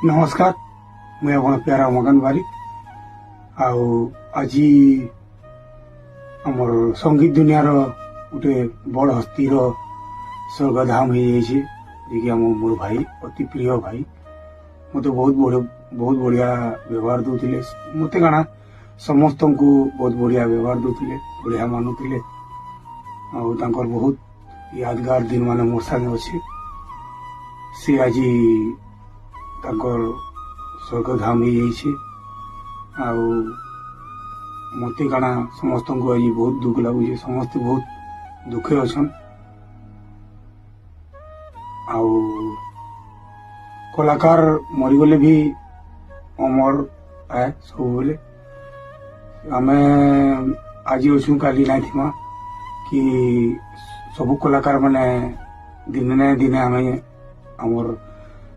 नमस्कार मुझे अपन प्यारा मगन बारिक आज आमर संगीत दुनिया गोटे बड़ हस्ती स्वर्गधाम हो जाए आम मोर भाई अति प्रिय भाई मत बहुत बढ़िया व्यवहार दूसरे मत काना समस्त को बहुत बढ़िया व्यवहार दूसरे बढ़िया मानुले बहुत यादगार दिन मान मोर संगे अच्छे सी आज स्वर्गधाम हो जाए मत काना समस्त को आज बहुत दुख लगुच समस्त बहुत दुखे अच्छा कलाकार मरीगले भी अमर है सब बेले आम आज अच्छू काली ना थी कि सब कलाकार माने दिने ना दिने आम आमर